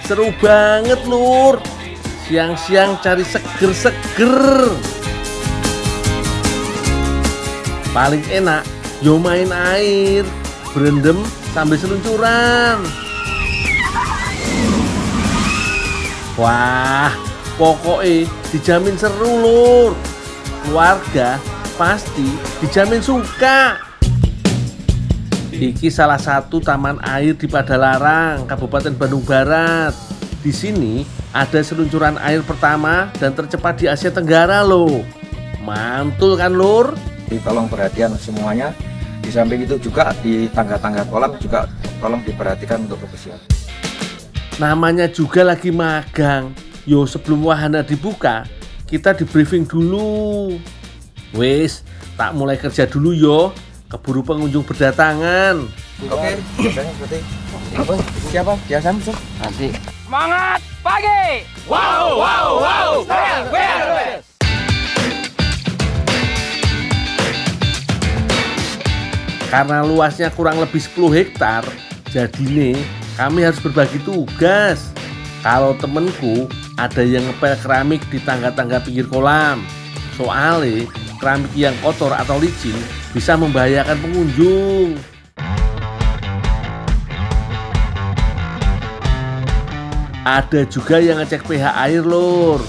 Seru banget lur. Siang-siang cari seger-seger. Paling enak yo main air, berendam sambil seluncuran. Wah, pokoknya dijamin seru lur. Keluarga pasti dijamin suka. Iki salah satu taman air di Padalarang, Kabupaten Bandung Barat. Di sini ada seluncuran air pertama dan tercepat di Asia Tenggara loh. Mantul kan lur? Tolong perhatian semuanya. Di samping itu juga di tangga-tangga kolam juga tolong diperhatikan untuk kebersihan. Namanya juga lagi magang. Yo sebelum wahana dibuka, kita di briefing dulu. Wes, tak mulai kerja dulu yo. Keburu pengunjung berdatangan. Oke, biasanya seperti apa? Siapa? Biasa musuh? Nanti. Semangat pagi. Wow, wow, wow. Well. Karena luasnya kurang lebih 10 hektar, jadi nih kami harus berbagi tugas. Kalau temenku ada yang ngepel keramik di tangga-tangga pinggir kolam. Soalnya keramik yang kotor atau licin bisa membahayakan pengunjung. Ada juga yang ngecek pH air lur,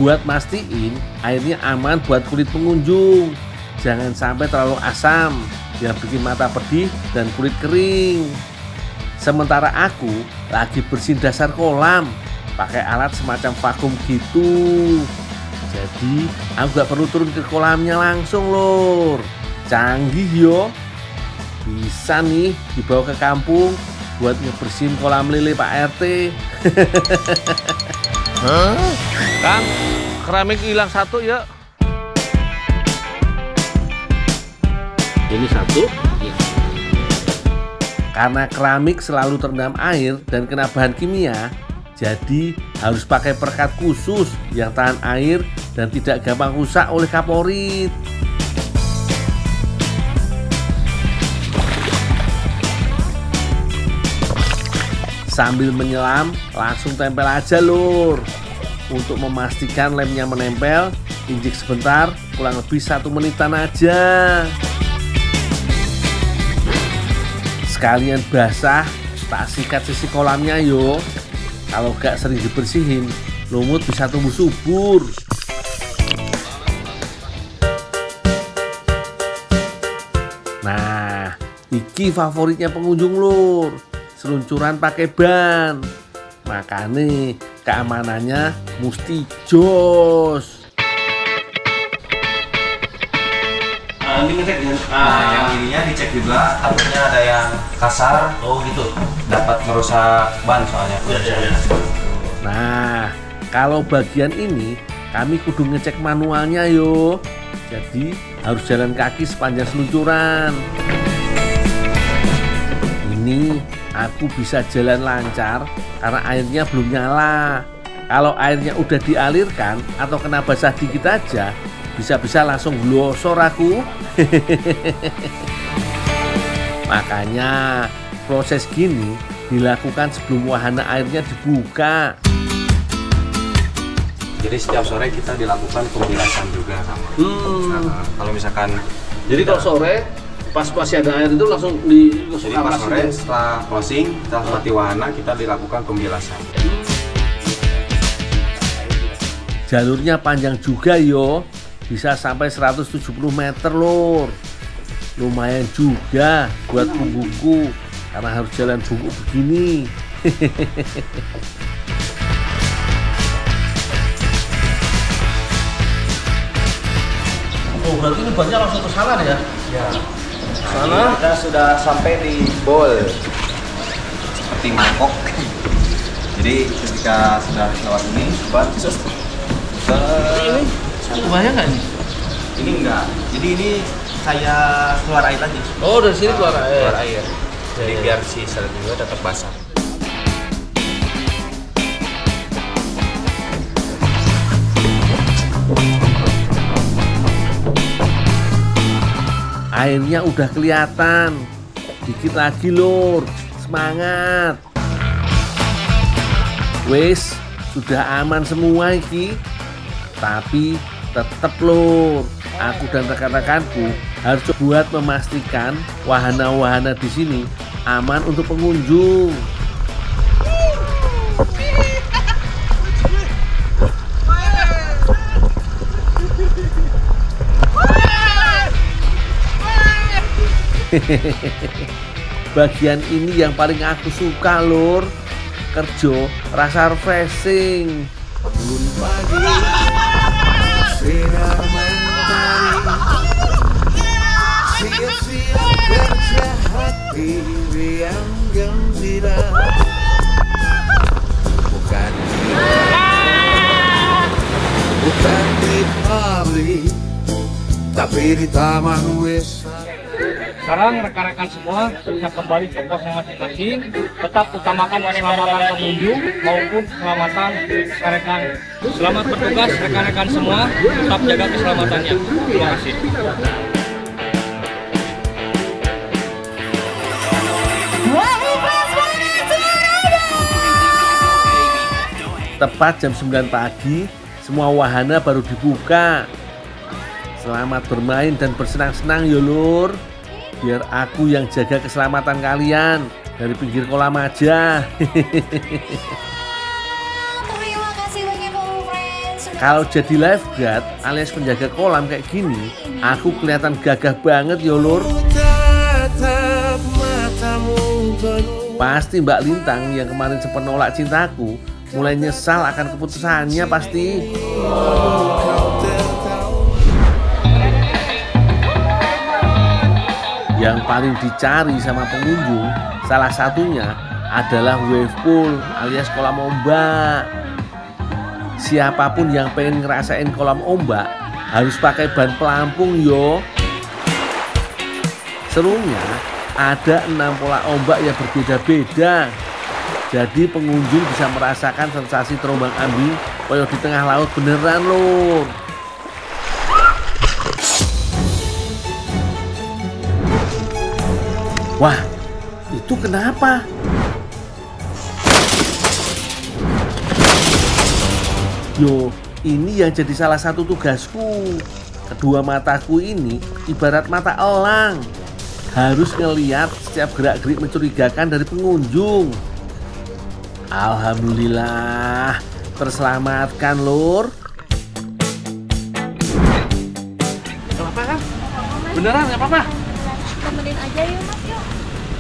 buat mastiin airnya aman buat kulit pengunjung. Jangan sampai terlalu asam yang bikin mata pedih dan kulit kering. Sementara aku lagi bersihin dasar kolam pakai alat semacam vakum gitu. Jadi aku gak perlu turun ke kolamnya langsung lur. Canggih yo. Bisa nih dibawa ke kampung buat ngebersihin kolam lele Pak RT. Kang, keramik hilang satu ya. Ini satu. Ya. Karena keramik selalu terendam air dan kena bahan kimia, jadi harus pakai perekat khusus yang tahan air dan tidak gampang rusak oleh kaporit. Sambil menyelam, langsung tempel aja lur. Untuk memastikan lemnya menempel, injek sebentar, kurang lebih 1 menitan aja. Sekalian basah, tak sikat sisi kolamnya yo. Kalau gak sering dibersihin, lumut bisa tumbuh subur. Nah, iki favoritnya pengunjung lur. Seluncuran pakai ban. Makanya keamanannya mesti jos. Ini ngecek yang ininya dicek juga, takutnya ada yang kasar. Oh gitu. Dapat merusak ban soalnya. Nah, kalau bagian ini kami kudu ngecek manualnya yo. Jadi harus jalan kaki sepanjang seluncuran. Ini aku bisa jalan lancar karena airnya belum nyala. Kalau airnya udah dialirkan atau kena basah dikit aja, bisa-bisa langsung glosor aku. Makanya proses gini dilakukan sebelum wahana airnya dibuka. Jadi setiap sore kita dilakukan pembilasan juga sama. Kalau misalkan Jadi kalau sore pas masih ada air itu langsung di jadi pas sore setelah closing, kita mati wahana, kita dilakukan pembilasan. Jalurnya panjang juga yo, bisa sampai 170 meter lur. Lumayan juga buat punggungku karena harus jalan bungkuk begini. Oh berarti ini bannya langsung ke sana ya? Ya. Sana? Kita sudah sampai di bowl seperti mangkok. Jadi ketika sudah lewat ini, ban Ini bahaya nggak ini? ini enggak. Jadi ini saya keluar air tadi. Oh dari sini keluar air. Keluar air. Jadi biar si sel juga tetap basah. Airnya udah kelihatan. Dikit lagi lur. Semangat. Wes, sudah aman semua iki. Tapi tetep lur, aku dan rekan-rekanku harus buat memastikan wahana-wahana di sini aman untuk pengunjung. Bagian ini yang paling aku suka lur. Kerja rasa refreshing. Bangun pagi, sinar mentari, siap-siap kerja hati yang gembira. Bukan di pabrik, tapi di taman wisata. Sekarang rekan-rekan semua bisa kembali ke posnya masing-masing. Tetap utamakan keselamatan pengunjung maupun keselamatan rekan-rekan. Selamat bertugas rekan-rekan semua. Tetap jaga keselamatannya. Terima kasih. Tepat jam 9 pagi, semua wahana baru dibuka. Selamat bermain dan bersenang-senang ya lur. Biar aku yang jaga keselamatan kalian dari pinggir kolam aja. Terima kasih banyak friends. Kalau jadi lifeguard alias penjaga kolam kayak gini, aku kelihatan gagah banget ya lur. Tatap matamu penuh. Pasti Mbak Lintang yang kemarin sempat nolak cintaku mulai nyesal akan keputusannya pasti. Yang paling dicari sama pengunjung salah satunya adalah wave pool alias kolam ombak. Siapapun yang pengen ngerasain kolam ombak harus pakai ban pelampung yo. Serunya ada 6 pola ombak yang berbeda-beda. Jadi pengunjung bisa merasakan sensasi terombang ambing koyo di tengah laut beneran lur. Wah, itu kenapa? Yo, ini yang jadi salah satu tugasku. Kedua mataku ini ibarat mata elang. Harus ngeliat setiap gerak-gerik mencurigakan dari pengunjung. Alhamdulillah, terselamatkan lur. Gak apa-apa kan? Beneran gak apa-apa? Temenin aja yuk mas yuk.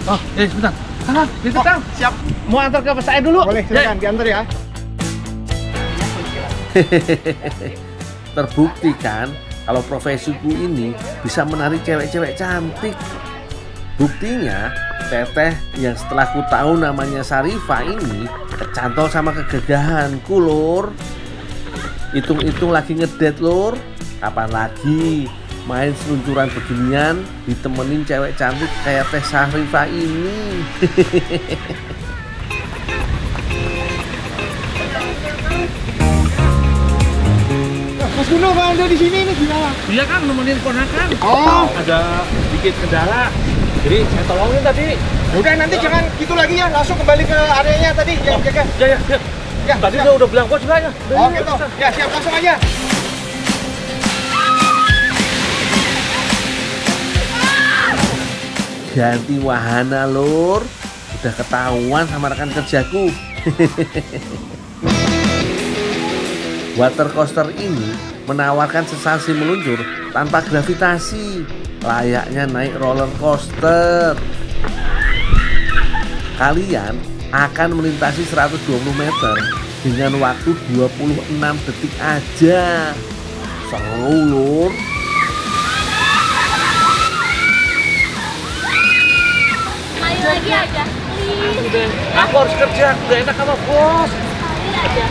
Oh, sebentar. Kang, itu Kang. Siap. Mau antar ke saya dulu. Boleh, silakan diantar ya. Terbukti kan kalau profesiku ini bisa menarik cewek-cewek cantik. Buktinya teteh yang setelah ku tahu namanya Sarifah ini kecantol sama kegagahanku lur. Hitung-hitung lagi ngedate lur. Kapan lagi main seluncuran beginian ditemenin cewek cantik kayak Teh Sarifah ini. Mas Guno, Bang, Anda di sini nih gimana? Iya Kang, nemenin ponakan. Oh, Ada sedikit kendala. Jadi saya tolongin tadi. udah nanti jangan gitu lagi ya, langsung kembali ke areanya tadi yang jaga. Ya. Ya, Tadi siap. udah bilang kok sebenarnya. Oh gitu. Ya siap, langsung aja. Ganti wahana lur. Udah ketahuan sama rekan kerjaku. Water coaster ini menawarkan sensasi meluncur tanpa gravitasi, layaknya naik roller coaster. Kalian akan melintasi 120 meter dengan waktu 26 detik aja. Seru lur. Ayo lagi aja. Please. Aku harus kerja, udah enak sama bos. Sekali aja.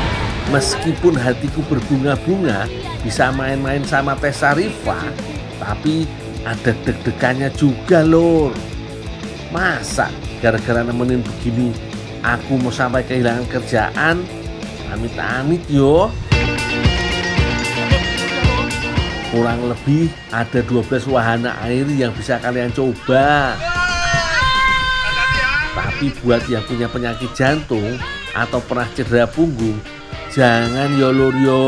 Meskipun hatiku berbunga-bunga bisa main-main sama Teh Sarifah, tapi ada deg-degannya juga lor. Masa gara-gara nemenin begini aku mau sampai kehilangan kerjaan? Amit-amit yo. Kurang lebih ada 12 wahana air yang bisa kalian coba. Tapi buat yang punya penyakit jantung atau pernah cedera punggung, jangan yo lur yo,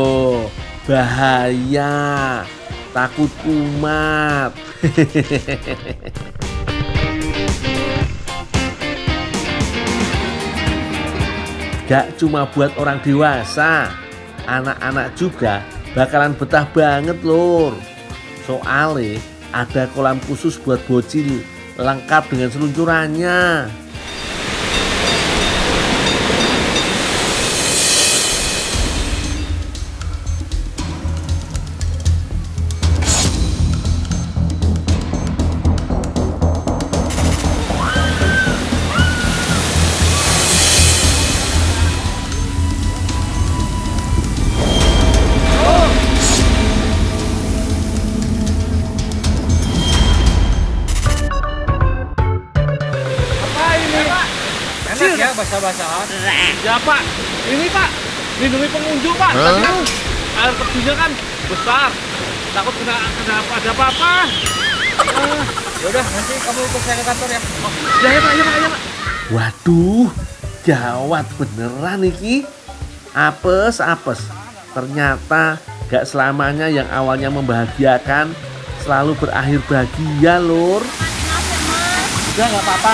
bahaya, takut kumat. Gak cuma buat orang dewasa, anak-anak juga bakalan betah banget lur. Soalnya ada kolam khusus buat bocil, lengkap dengan seluncurannya. Enak ya basah-basahan. Ya Pak, ini Pak, lindungi pengunjung Pak. Tapi kan air terjunnya kan besar, takut ada apa-apa. Yaudah, nanti kamu ikut saya ke kantor ya. Oh, ya Pak, ya Pak. Waduh, gawat beneran iki. Apes. Ternyata gak selamanya yang awalnya membahagiakan selalu berakhir bahagia lur. Udah nggak apa-apa.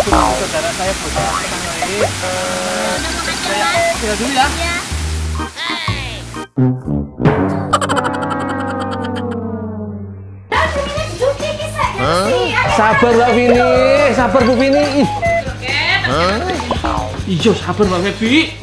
Saudara saya punya tenang lagi. Saya tinggal dulu ya. Sabar Mbak Vini, sabar Bu Vini. Iya sabar Mbak Febi.